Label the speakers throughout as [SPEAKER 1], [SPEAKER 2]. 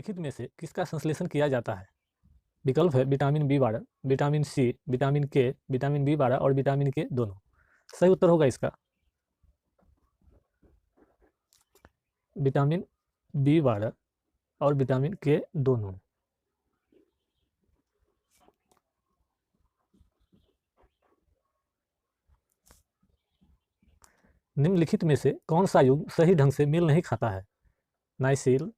[SPEAKER 1] निम्नलिखित में से किसका संश्लेषण किया जाता है? विकल्प है vitamin B 12, vitamin C, vitamin K, vitamin B 12 और विटामिन के दोनों। सही उत्तर होगा इसका विटामिन बी 12 और विटामिन के दोनों। निम्नलिखित में से कौन सा युग्म सही ढंग से मेल नहीं खाता है? Nycil,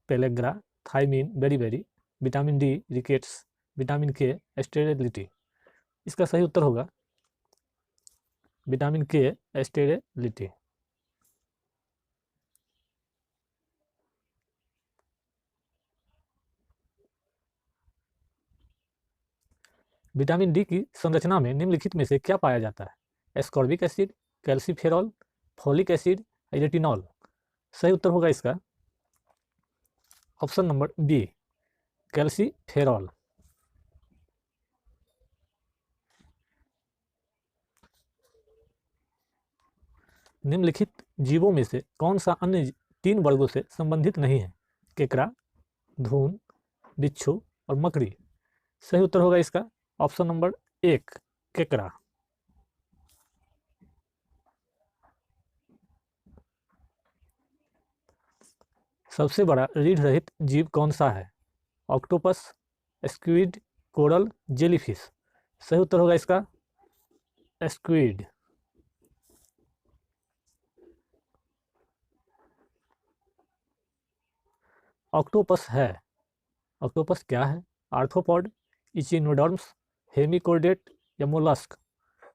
[SPEAKER 1] pellagra, thymine, beriberi, vitamin D, rickets, vitamin के, स्टेरिलिटी। इसका सही उत्तर होगा विटामिन के, स्टेरिलिटी। विटामिन डी की संरचना में निम्नलिखित में से क्या पाया जाता है? Ascorbic acid, calciferol, folic acid, retinol. सही उत्तर होगा इसका ऑप्शन नंबर बी, कैल्सीफेरॉल। निम्नलिखित जीवों में से कौन सा अन्य 3 वर्गों से संबंधित नहीं है? केकड़ा, धून, बिच्छू और मकड़ी। सही उत्तर होगा इसका ऑप्शन नंबर 1, केकड़ा। सबसे बड़ा रीढ़ रहित जीव कौन सा है? Octopus, squid, coral, jellyfish. सही उत्तर होगा इसका स्क्विड। ऑक्टोपस है, ऑक्टोपस क्या है? आर्थ्रोपॉड, इचिनोडर्म्स, हेमिकोर्डेट या मोलस्क।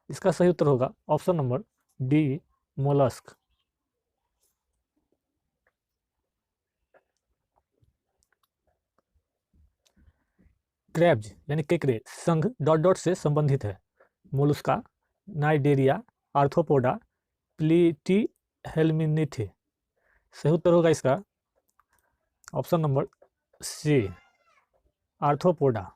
[SPEAKER 1] इसका सही उत्तर होगा option number D, mollusc. Crabs यानी केकड़े संघ डॉट डॉट से संबंधित है। Mollusca, Cnidaria, Arthropoda, Platyhelminthes. सही उत्तर होगा इसका ऑप्शन नंबर सी, आर्थ्रोपोडा।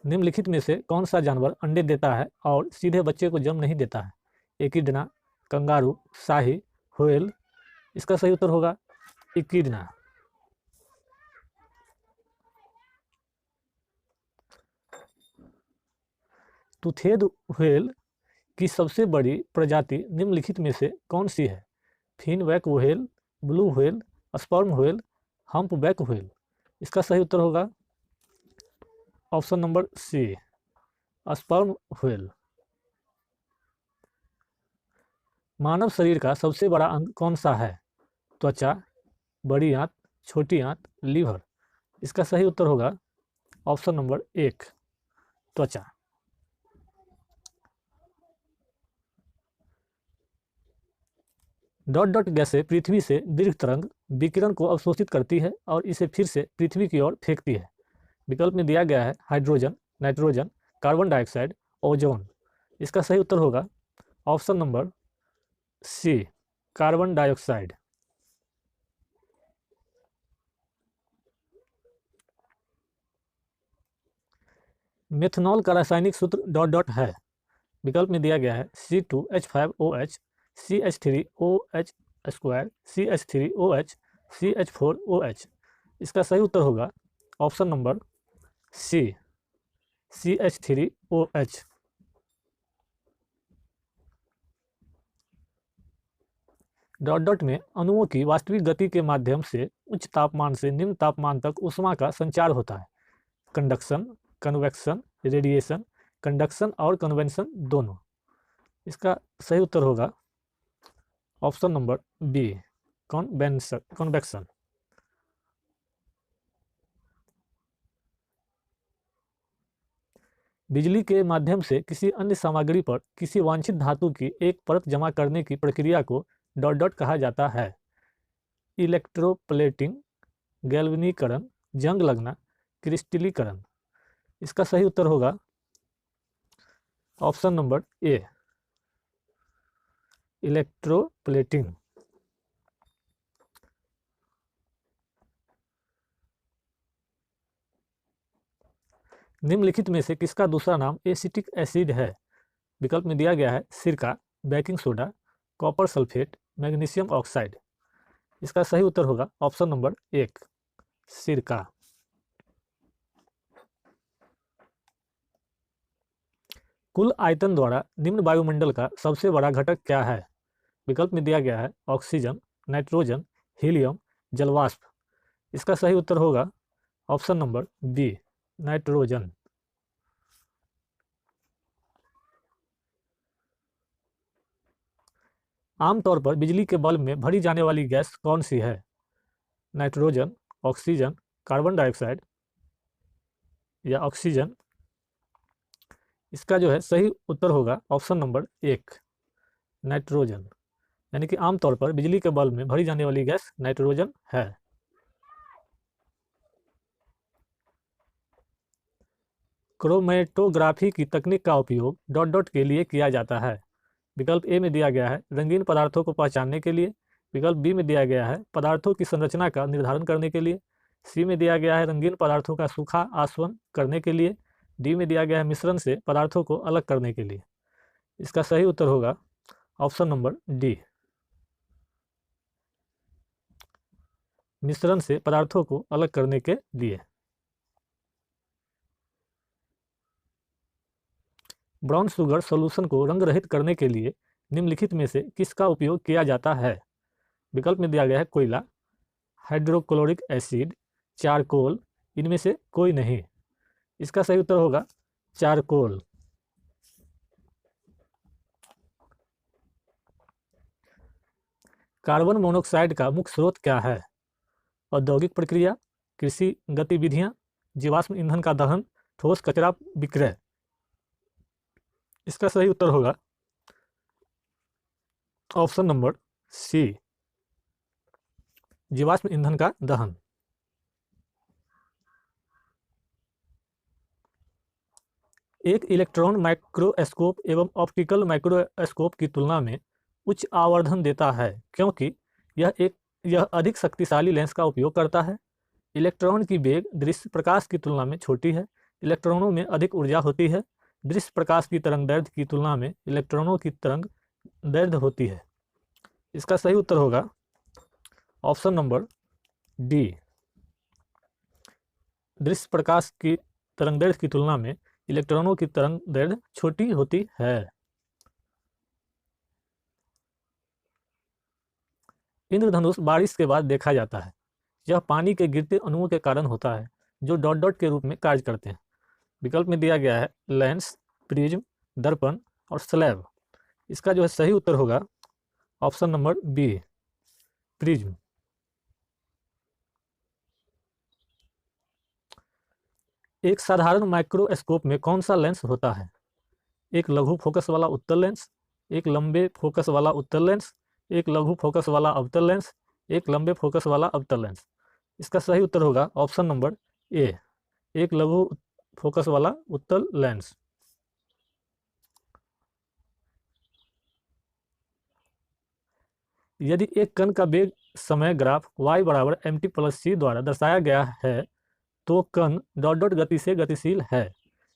[SPEAKER 1] निम्नलिखित में से कौन सा जानवर अंडे देता है और सीधे बच्चे को जन्म नहीं देता है? एकिडना, कंगारू, शाही, व्हेल। इसका सही उत्तर होगा एकिडना। टूथेड व्हेल की सबसे बड़ी प्रजाति निम्नलिखित में से कौन सी है? Finback whale, blue whale, sperm whale, humpback whale. इसका सही उत्तर होगा option number C, sperm whale. मानव शरीर का सबसे बड़ा अंग कौन सा है? त्वचा, बड़ी आंत, छोटी आंत, लीवर। इसका सही उत्तर होगा ऑप्शन नंबर 1, त्वचा। डॉट डॉट गैसें पृथ्वी से दीर्घ तरंग विकिरण को अवशोषित करती है और इसे फिर से पृथ्वी की ओर फेंकती है। विकल्प में दिया गया है hydrogen, nitrogen, carbon dioxide, ozone. इसका सही उत्तर होगा option number C, carbon dioxide. Methanol का रासायनिक सूत्र डॉट डॉट है। विकल्प में दिया गया है C2H5OH, CH3OH square, CH3OH, CH4OH। इसका सही उत्तर होगा option number C, CH3OH। Dot dot में अणुओं की वास्तविक गति के माध्यम से उच्च तापमान से निम्न तापमान तक ऊष्मा का संचार होता है। कंडक्शन, कन्वेक्शन, रेडिएशन, कंडक्शन और कन्वेंशन दोनों। इसका सही उत्तर होगा ऑप्शन नंबर बी, कन्वेक्शन। बिजली के माध्यम से किसी अन्य सामग्री पर किसी वांछित धातु की एक परत जमा करने की प्रक्रिया को डॉट डॉट कहा जाता है। इलेक्ट्रोप्लेटिंग, गैल्वेनीकरण, जंग लगना, क्रिस्टलीकरण। इसका सही उत्तर होगा ऑप्शन नंबर ए, इलेक्ट्रोप्लेटिंग। निम्नलिखित में से किसका दूसरा नाम एसिटिक एसिड है? विकल्प में दिया गया है सिरका, baking soda, copper sulphate, magnesium oxide. इसका सही उत्तर होगा ऑप्शन नंबर 1 सिरका। कुल आयतन द्वारा निम्न वायुमंडल का सबसे बड़ा घटक क्या है? विकल्प में दिया गया है ऑक्सीजन, नाइट्रोजन, हीलियम, जलवाष्प। इसका सही उत्तर होगा ऑप्शन नंबर बी नाइट्रोजन। आमतौर पर बिजली के बल्ब में भरी जाने वाली गैस कौन सी है? नाइट्रोजन, ऑक्सीजन, कार्बन डाइऑक्साइड या ऑक्सीजन। इसका जो है सही उत्तर होगा ऑप्शन नंबर 1 नाइट्रोजन। यानी कि आमतौर पर बिजली के बल्ब में भरी जाने वाली गैस नाइट्रोजन है। क्रोमेटोग्राफी की तकनीक का उपयोग डॉट डॉट के लिए किया जाता है। विकल्प ए में दिया गया है रंगीन पदार्थों को पहचानने के लिए। विकल्प बी में दिया गया है पदार्थों की संरचना का निर्धारण करने के लिए। सी में दिया गया है रंगीन पदार्थों का सूखा आसवन करने के लिए। डी में दिया गया है मिश्रण से पदार्थों को अलग करने के लिए। इसका सही उत्तर होगा ऑप्शन नंबर डी मिश्रण से पदार्थों को अलग करने के लिए। ब्राउन शुगर सॉल्यूशन को रंग रहित करने के लिए निम्नलिखित में से किसका उपयोग किया जाता है? विकल्प में दिया गया है कोयला, हाइड्रोक्लोरिक एसिड, चारकोल। इनमें से कोई नहीं। इसका सही उत्तर होगा चारकोल। कार्बन मोनोऑक्साइड का मुख्य स्रोत क्या है? औद्योगिक प्रक्रिया, कृषि गतिविधियां, जीवाश्म ईंधन का दहन, ठोस कचरा विक्रय। इसका सही उत्तर होगा ऑप्शन नंबर सी जीवाश्म ईंधन का दहन। एक इलेक्ट्रॉन माइक्रोस्कोप एवं ऑप्टिकल माइक्रोस्कोप की तुलना में उच्च आवर्धन देता है क्योंकि यह अधिक शक्तिशाली लेंस का उपयोग करता है। इलेक्ट्रॉन की वेग दृश्य प्रकाश की तुलना में छोटी है। इलेक्ट्रॉनों में अधिक ऊर्जा होती है। दृश्य प्रकाश की तरंग दैर्ध्य की तुलना में इलेक्ट्रॉनों की तरंग दैर्ध्य होती है। इसका सही उत्तर होगा ऑप्शन नंबर डी दृश्य प्रकाश की तरंग दैर्ध्य की तुलना में इलेक्ट्रॉनों की तरंग दैर्ध्य छोटी होती है। इंद्रधनुष बारिश के बाद देखा जाता है। यह पानी के गिरते अणुओं के कारण होता है जो डॉट डॉट के रूप में कार्य करते हैं। विकल्प में दिया गया है लेंस, प्रिज्म, दर्पण और स्लैब। इसका जो है सही उत्तर होगा ऑप्शन नंबर बी प्रिज्म। एक साधारण माइक्रोस्कोप में कौन सा लेंस होता है? एक लघु फोकस वाला उत्तल लेंस, एक लंबे फोकस वाला उत्तल लेंस, एक लघु फोकस वाला अवतल लेंस, एक लंबे फोकस वाला अवतल लेंस। इसका सही उत्तर होगा ऑप्शन नंबर ए एक लघु फोकस वाला उत्तल लेंस। यदि एक कण का वेग समय ग्राफ y बराबर mt + c द्वारा दर्शाया गया है तो कण डॉट डॉट गति से गतिशील है।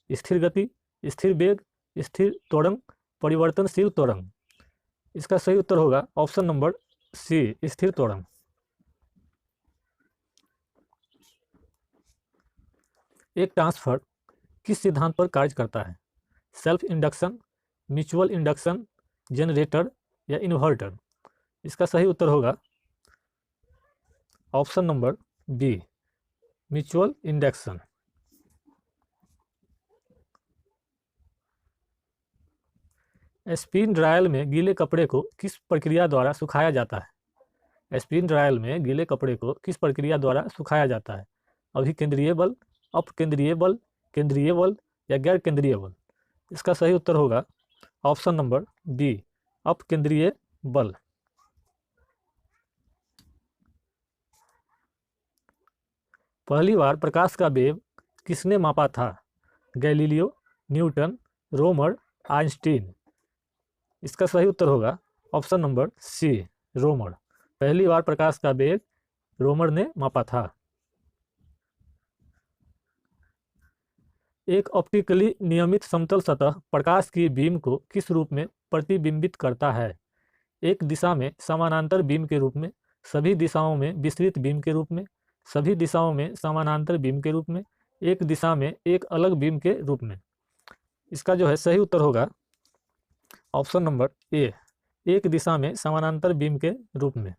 [SPEAKER 1] स्थिर गति, स्थिर वेग, स्थिर त्वरण, परिवर्तनशील त्वरण। इसका सही उत्तर होगा ऑप्शन नंबर सी स्थिर त्वरण। एक ट्रांसफर किस सिद्धांत पर कार्य करता है? Self induction, mutual induction, generator या इन्वर्टर। इसका सही उत्तर होगा option number B mutual induction. Spin dryer में गीले कपड़े को किस प्रक्रिया द्वारा सुखाया जाता है? स्पिन ड्रायल में गीले कपड़े को किस प्रक्रिया द्वारा सुखाया जाता है? अभिकेंद्रीय बल, अपकेंद्रीय बल, केंद्रीय बल या गैर केंद्रीय बल। इसका सही उत्तर होगा ऑप्शन नंबर बी अपकेंद्रीय बल। पहली बार प्रकाश का वेग किसने मापा था? Galileo, Newton, Romer, Einstein. इसका सही उत्तर होगा ऑप्शन नंबर सी रोमर। पहली बार प्रकाश का वेग रोमर ने मापा था। एक ऑप्टिकली नियमित समतल सतह प्रकाश की बीम को किस रूप में प्रतिबिंबित करता है? एक दिशा में समानांतर बीम के रूप में, सभी दिशाओं में विस्तृत बीम के रूप में, सभी दिशाओं में समानांतर बीम के रूप में, एक दिशा में एक अलग बीम के रूप में। इसका जो है सही उत्तर होगा ऑप्शन नंबर ए, एक दिशा में समानांतर बीम के रूप में।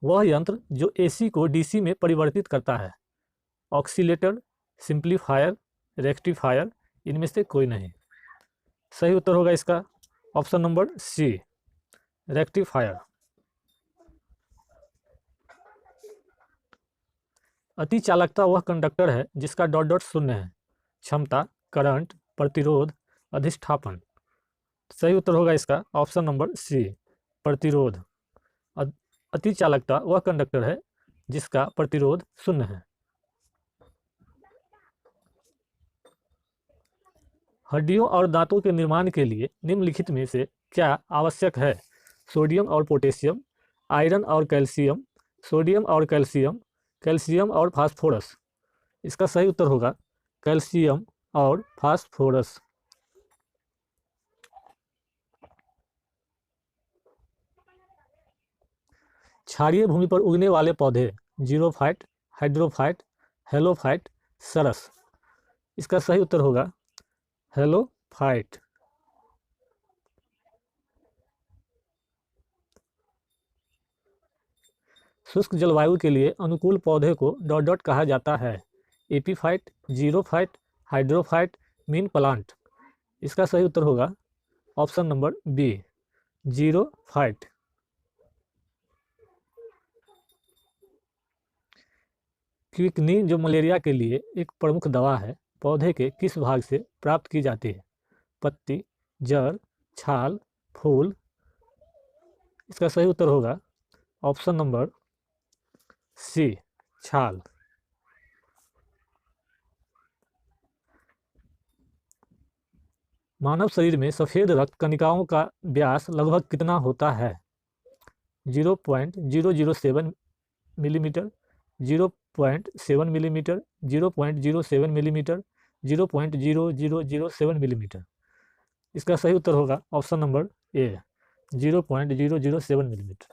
[SPEAKER 1] वह यंत्र जो एसी को डीसी में परिवर्तित करता है, ऑक्सीलेटर, सिंप्लीफायर, रेक्टिफायर, इनमें से कोई नहीं। सही उत्तर होगा इसका ऑप्शन नंबर सी, रेक्टिफायर। अति चालकता वह कंडक्टर है जिसका डॉट डॉट शून्य है, क्षमता, करंट, प्रतिरोध, अधिष्ठापन। सही उत्तर होगा इसका ऑप्शन नंबर सी, प्रतिरोध। अति चालकता वह कंडक्टर है जिसका प्रतिरोध शून्य है। हड्डियों और दांतों के निर्माण के लिए निम्नलिखित में से क्या आवश्यक है? सोडियम और पोटेशियम, आयरन और कैल्शियम, सोडियम और कैल्शियम, कैल्शियम और फास्फोरस। इसका सही उत्तर होगा कैल्शियम और फास्फोरस। क्षारीय भूमि पर उगने वाले पौधे जीरोफाइट, हाइड्रोफाइट, हेलोफाइट, सरस। इसका सही उत्तर होगा हेलोफाइट। शुष्क जलवायु के लिए अनुकूल पौधे को डॉट डॉट कहा जाता है, epiphyte, xerophyte, hydrophyte, mean plant. इसका सही उत्तर होगा ऑप्शन नंबर बी, जीरोफाइट। क्विकनीन जो मलेरिया के लिए एक प्रमुख दवा है, पौधे के किस भाग से प्राप्त की जाती है? पत्ती, जड़, छाल, फूल। इसका सही उत्तर होगा ऑप्शन नंबर सी, छाल। मानव शरीर में सफ़ेद रक्त कणिकाओं का व्यास लगभग कितना होता है? 0.007 मिलीमीटर, 0.7 मिलीमीटर, 0.07 मिलीमीटर, 0.0007 मिलीमीटर। इसका सही उत्तर होगा ऑप्शन नंबर ए, 0.007 मिलीमीटर।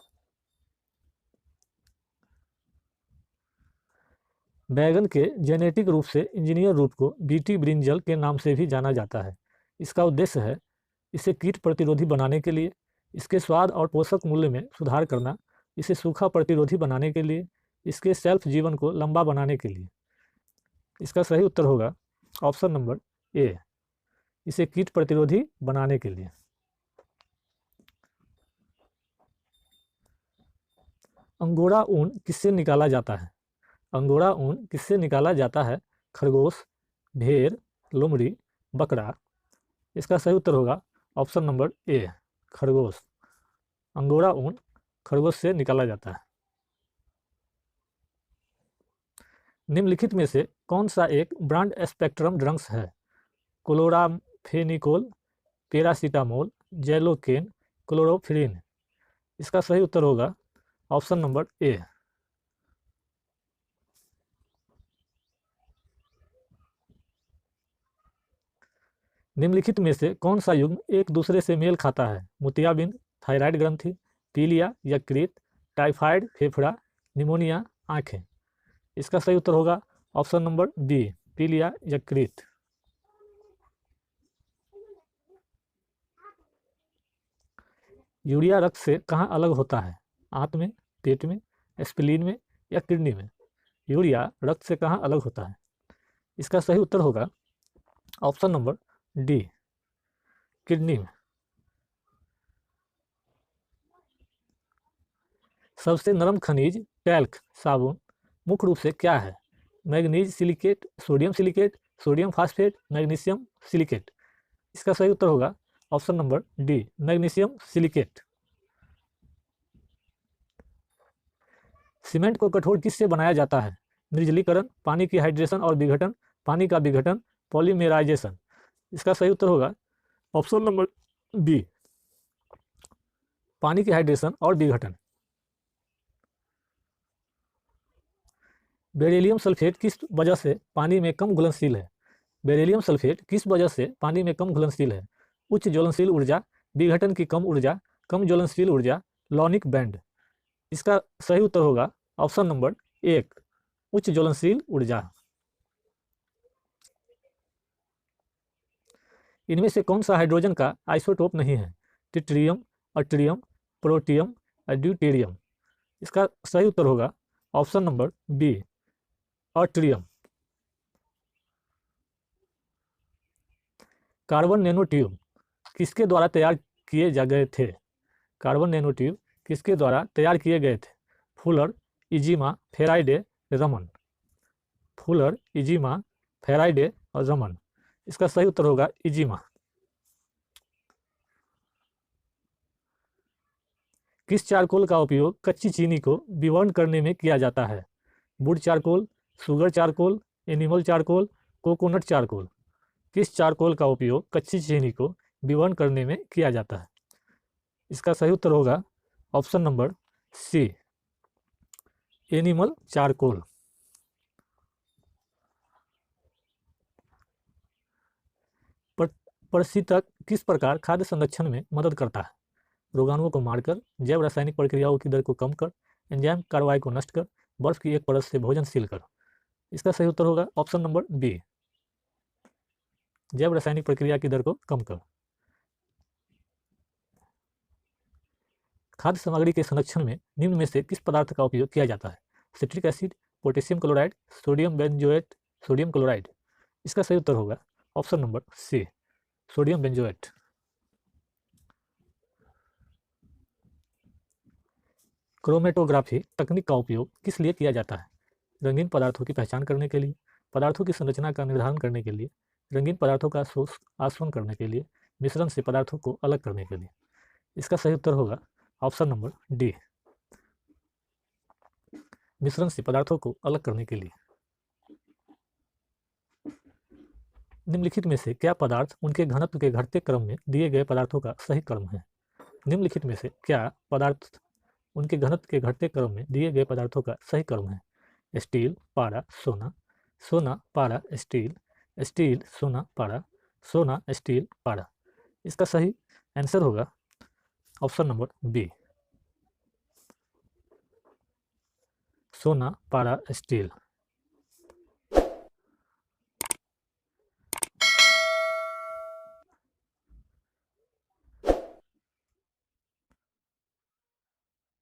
[SPEAKER 1] बैगन के जेनेटिक रूप से इंजीनियर रूप को बीटी ब्रिंजल के नाम से भी जाना जाता है। इसका उद्देश्य है इसे कीट प्रतिरोधी बनाने के लिए, इसके स्वाद और पोषक मूल्य में सुधार करना, इसे सूखा प्रतिरोधी बनाने के लिए, इसके शेल्फ जीवन को लंबा बनाने के लिए। इसका सही उत्तर होगा ऑप्शन नंबर ए, इसे कीट प्रतिरोधी बनाने के लिए। अंगोरा ऊन किससे निकाला जाता है? अंगोरा ऊन किससे निकाला जाता है? खरगोश, भेड़, लोमड़ी, बकरा। इसका सही उत्तर होगा ऑप्शन नंबर ए, खरगोश। अंगोरा ऊन खरगोश से निकाला जाता है। निम्नलिखित में से कौन सा एक ब्रॉड स्पेक्ट्रम ड्रग्स है? क्लोराफेनिकोल, पैरासीटामोल, जैलोकेन, क्लोरोफिरीन। इसका सही उत्तर होगा ऑप्शन नंबर ए। निम्नलिखित में से कौन सा युग्म एक दूसरे से मेल खाता है? मोतियाबिंद, थायराइड ग्रंथि, पीलिया, यकृत, टाइफाइड, फेफड़ा, निमोनिया, आंखें। इसका सही उत्तर होगा ऑप्शन नंबर बी, पीलिया, यकृत। यूरिया रक्त से कहाँ अलग होता है? आंत में, पेट में, स्प्लीन में या किडनी में? यूरिया रक्त से कहाँ अलग होता है? इसका सही उत्तर होगा ऑप्शन नंबर डी, किडनी में। सबसे नरम खनिज टैल्क साबुन मुख्य रूप से क्या है? Manganese silicate, sodium silicate, sodium phosphate, magnesium silicate. इसका सही उत्तर होगा option number D, magnesium silicate. Cement को कठोर किससे बनाया जाता है? निर्जलीकरण, पानी की हाइड्रेशन और विघटन, पानी का विघटन, पॉलीमेराइजेशन। इसका सही उत्तर होगा ऑप्शन नंबर बी, पानी की हाइड्रेशन और विघटन। बेरिलियम सल्फेट किस वजह से पानी में कम घुलनशील है? बेरिलियम सल्फेट किस वजह से पानी में कम घुलनशील है? उच्च ज्वलनशील ऊर्जा, विघटन की कम ऊर्जा, कम ज्वलनशील ऊर्जा, लॉनिक बैंड। इसका सही उत्तर होगा ऑप्शन नंबर 1, उच्च ज्वलनशील ऊर्जा। इनमें से कौन सा हाइड्रोजन का आइसोटोप नहीं है? Tritium, atrium, protium, deuterium. इसका सही उत्तर होगा option number B, atrium. Carbon nanotube किसके द्वारा तैयार किए जा गए थे? कार्बन नैनोट्यूब किसके द्वारा तैयार किए गए थे? फुलर, इजिमा, फेराइडे, रमन। फुलर, इजिमा, फेराइडे और रमन। इसका सही उत्तर होगा इजिमा। किस चारकोल का उपयोग कच्ची चीनी को विवर्न करने में किया जाता है? Would charcoal, sugar charcoal, animal charcoal, coconut charcoal. किस चारकोल का उपयोग कच्ची चीनी को विवर्न करने में किया जाता है? इसका सही उत्तर होगा option number C, animal charcoal. परिस्थितक किस प्रकार खाद्य संरक्षण में मदद करता है? रोगाणुओं को मारकर, जैव रासायनिक प्रक्रियाओं की दर को कम कर, एंजाइम कार्रवाई को नष्ट कर, बर्फ की एक परत से भोजन सील कर। इसका सही उत्तर होगा ऑप्शन नंबर बी, जैव रासायनिक प्रक्रिया की दर को कम कर। खाद्य सामग्री के संरक्षण में निम्न में से किस पदार्थ का उपयोग किया जाता है? Citric acid, potassium chloride, sodium benzoate, sodium chloride. इसका सही उत्तर होगा option number C, sodium benzoate. Chromatography तकनीक का उपयोग किस लिए किया जाता है? रंगीन पदार्थों की पहचान करने के लिए, पदार्थों की संरचना का निर्धारण करने के लिए, रंगीन पदार्थों का आश्वन करने के लिए, मिश्रण से पदार्थों को अलग करने के लिए। इसका सही उत्तर होगा ऑप्शन नंबर डी, मिश्रण से पदार्थों को अलग करने के लिए। निम्नलिखित में से क्या पदार्थ उनके घनत्व के घटते क्रम में दिए गए पदार्थों का सही क्रम है? निम्नलिखित में से क्या पदार्थ उनके घनत्व के घटते क्रम में दिए गए पदार्थों का सही क्रम है? स्टील, पारा, सोना, सोना, पारा, स्टील, स्टील, सोना, पारा, सोना, स्टील, पारा। इसका सही आंसर होगा ऑप्शन नंबर बी, सोना, पारा, स्टील।